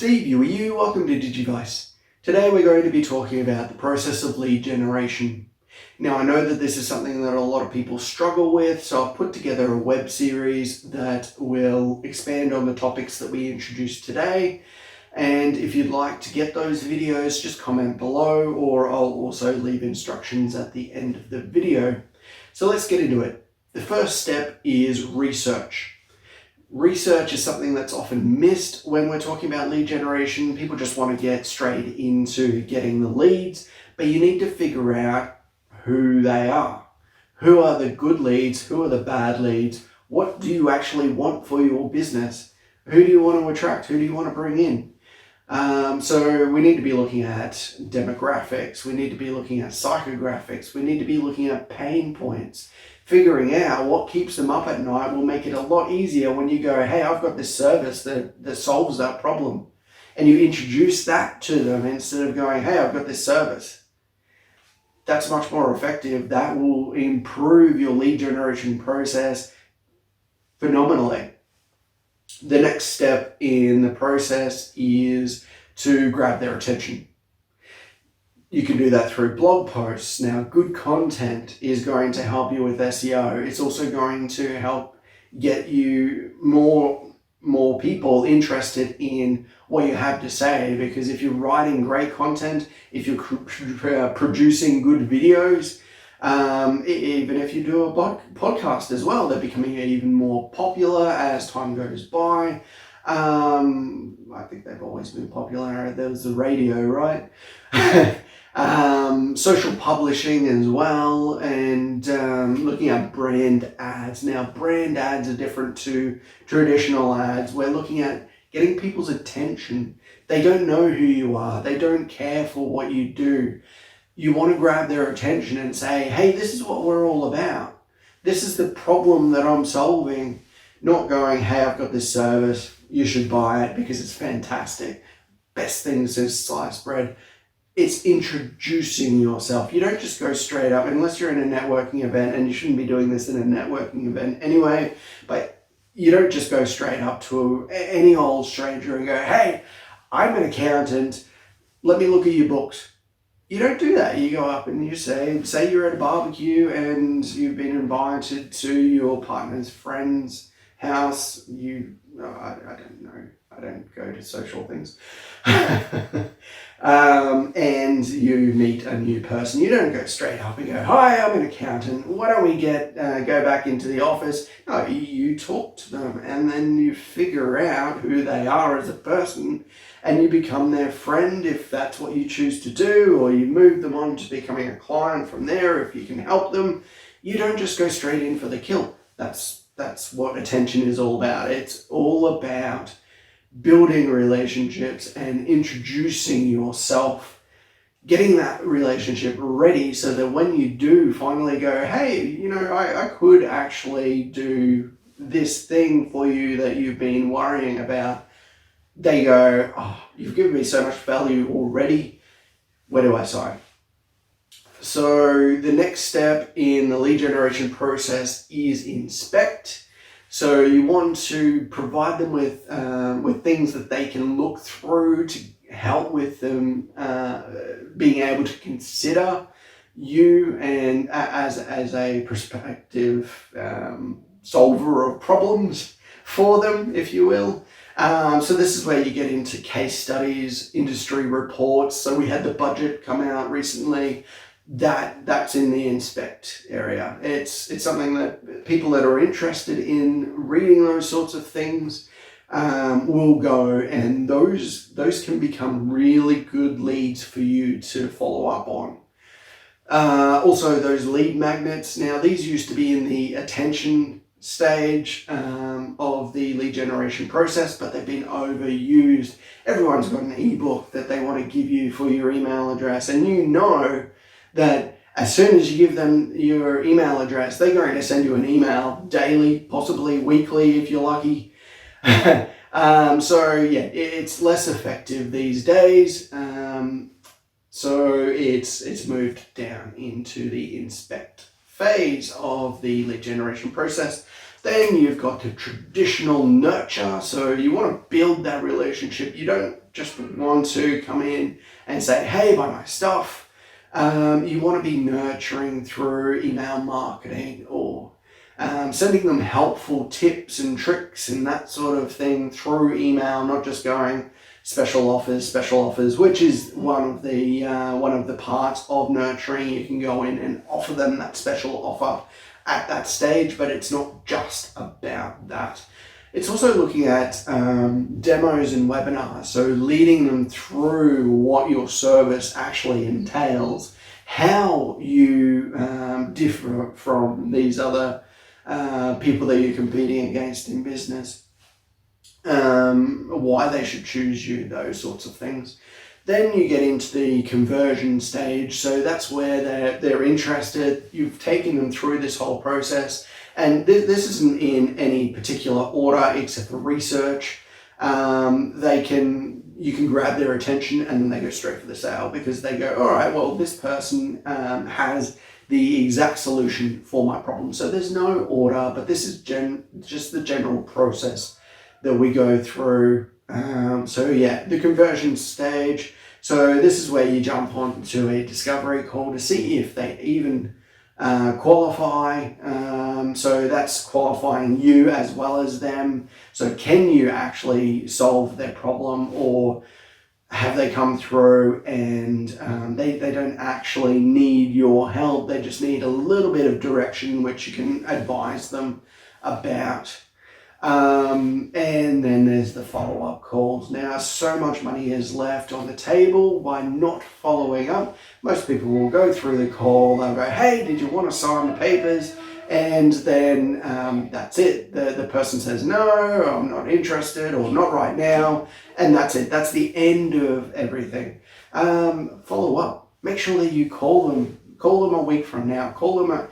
Steve, you. Welcome to Digivise. Today we're going to be talking about the process of lead generation. Now I know that this is something that a lot of people struggle with, so I've put together a web series that will expand on the topics that we introduced today. And if you'd like to get those videos, just comment below, or I'll also leave instructions at the end of the video. So let's get into it. The first step is research. Research is something that's often missed when we're talking about lead generation. People just want to get straight into getting the leads, but you need to figure out who they are. Who are the good leads? Who are the bad leads? What do you actually want for your business? Who do you want to attract? Who do you want to bring in? So we need to be looking at demographics. We need to be looking at psychographics. We need to be looking at pain points. Figuring out what keeps them up at night will make it a lot easier when you go, hey, I've got this service that solves that problem. And you introduce that to them instead of going, hey, I've got this service. That's much more effective. That will improve your lead generation process phenomenally. The next step in the process is to grab their attention. You can do that through blog posts. Now, good content is going to help you with SEO. It's also going to help get you more people interested in what you have to say, because if you're writing great content, if you're producing good videos, even if you do a podcast as well, they're becoming even more popular as time goes by. I think they've always been popular. There was the radio, right? Social publishing as well, and looking at brand ads. Now, brand ads are different to traditional ads. We're looking at getting people's attention. They don't know who you are. They don't care for what you do. You want to grab their attention and say, hey, this is what we're all about. This is the problem that I'm solving. Not going, hey, I've got this service. You should buy it because it's fantastic. Best thing since sliced bread. It's introducing yourself. You don't just go straight up, unless you're in a networking event, and you shouldn't be doing this in a networking event anyway, but you don't just go straight up to any old stranger and go, hey, I'm an accountant. Let me look at your books. You don't do that. You go up and you say you're at a barbecue and you've been invited to your partner's friend's house. I don't know. I don't go to social things. And you meet a new person. You don't go straight up and go, hi, I'm an accountant. Why don't we go back into the office? No, you talk to them and then you figure out who they are as a person, and you become their friend if that's what you choose to do, or you move them on to becoming a client from there if you can help them. You don't just go straight in for the kill. That's what attention is all about. It's all about building relationships and introducing yourself, getting that relationship ready so that when you do finally go, hey, I could actually do this thing for you that you've been worrying about, they go, oh, you've given me so much value already. Where do I sign? So the next step in the lead generation process is inspect. So you want to provide them with things that they can look through to help with them being able to consider you and as a prospective solver of problems for them, if you will. So this is where you get into case studies, industry reports. So we had the budget come out recently. That's in the inspect area. It's something that people that are interested in reading those sorts of things will go, and those can become really good leads for you to follow up on. Also, those lead magnets. Now, these used to be in the attention stage of the lead generation process, but they've been overused. Everyone's got an ebook that they want to give you for your email address, and that as soon as you give them your email address, they're going to send you an email daily, possibly weekly if you're lucky. So yeah, it's less effective these days. So it's moved down into the inspect phase of the lead generation process. Then you've got the traditional nurture. So you want to build that relationship. You don't just want to come in and say, hey, buy my stuff. You want to be nurturing through email marketing or sending them helpful tips and tricks and that sort of thing through email, not just going special offers, which is one of the parts of nurturing. You can go in and offer them that special offer at that stage, but it's not just about that. It's also looking at demos and webinars, so leading them through what your service actually entails, how you differ from these other people that you're competing against in business, why they should choose you, those sorts of things. Then you get into the conversion stage. So that's where they're interested. You've taken them through this whole process. And this isn't in any particular order except for research. You can grab their attention and then they go straight for the sale because they go, all right, well, this person has the exact solution for my problem. So there's no order, but this is just the general process that we go through. The conversion stage. So this is where you jump onto a discovery call to see if they even qualify. So that's qualifying you as well as them. So can you actually solve their problem, or have they come through and they don't actually need your help? They just need a little bit of direction, which you can advise them about. And then there's the follow-up calls. Now, so much money is left on the table by not following up. Most people will go through the call, they'll go, hey, did you want to sign the papers? And then that's it. The person says, no, I'm not interested, or not right now. And that's it. That's the end of everything. Follow up. Make sure that you call them. Call them a week from now. Call them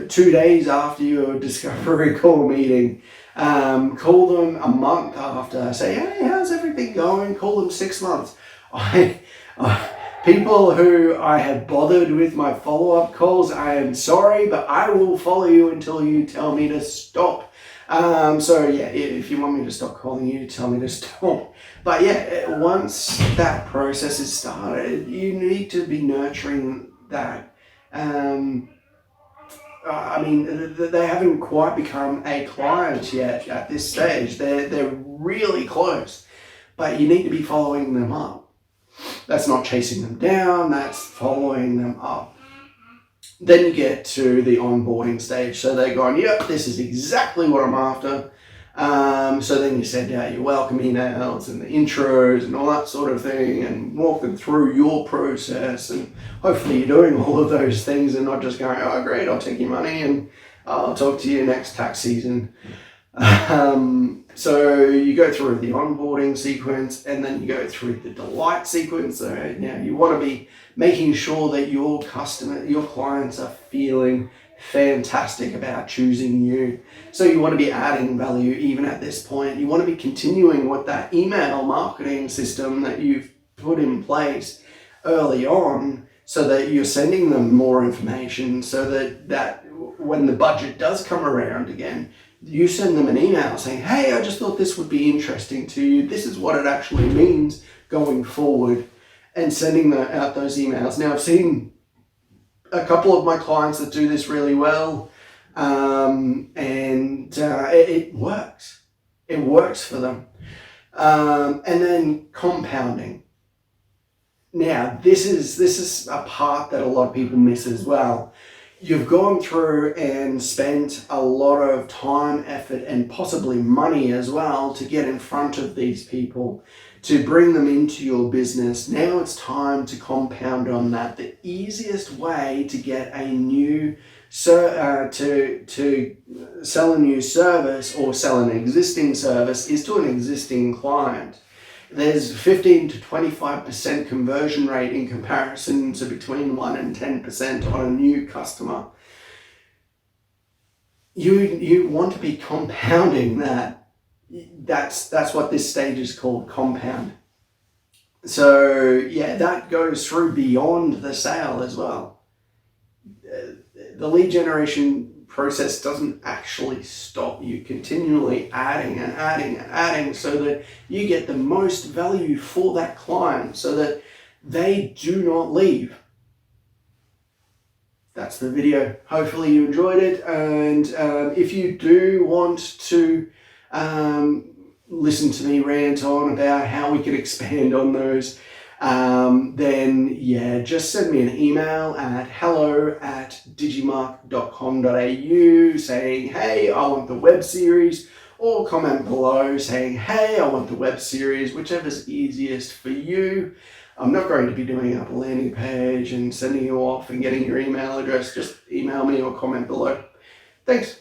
2 days after your discovery call meeting. Call them a month after. Say, hey, how's everything going? Call them 6 months. People who I have bothered with my follow-up calls, I am sorry, but I will follow you until you tell me to stop. If you want me to stop calling you, tell me to stop. But yeah, once that process is started, you need to be nurturing that. They haven't quite become a client yet at this stage. They're really close, but you need to be following them up. That's not chasing them down, that's following them up. Then you get to the onboarding stage. So they're going, yep, this is exactly what I'm after. So then you send out your welcome emails and the intros and all that sort of thing and walk them through your process. And hopefully you're doing all of those things and not just going, oh, great, I'll take your money and I'll talk to you next tax season. So you go through the onboarding sequence and then you go through the delight sequence. So now you want to be making sure that your clients are feeling fantastic about choosing you. So you want to be adding value even at this point. You want to be continuing with that email marketing system that you've put in place early on so that you're sending them more information so that when the budget does come around again, you send them an email saying, hey, I just thought this would be interesting to you. This is what it actually means going forward, and sending out those emails. Now, I've seen a couple of my clients that do this really well, it works. It works for them. And then compounding. Now, this is a part that a lot of people miss as well. You've gone through and spent a lot of time, effort, and possibly money as well to get in front of these people, to bring them into your business. Now it's time to compound on that. The easiest way to get a new to sell a new service or sell an existing service is to an existing client. There's 15 to 25% conversion rate in comparison to between 1 and 10% on a new customer. You want to be compounding that. That's what this stage is called, compound. So yeah, that goes through beyond the sale as well. The lead generation process doesn't actually stop. You continually adding and adding and adding so that you get the most value for that client so that they do not leave. That's the video. Hopefully you enjoyed it, and if you do want to listen to me rant on about how we can expand on those, then yeah, just send me an email at hello@digimark.com.au saying, hey, I want the web series, or comment below saying, hey, I want the web series, whichever's easiest for you. I'm not going to be doing up a landing page and sending you off and getting your email address. Just email me or comment below. Thanks.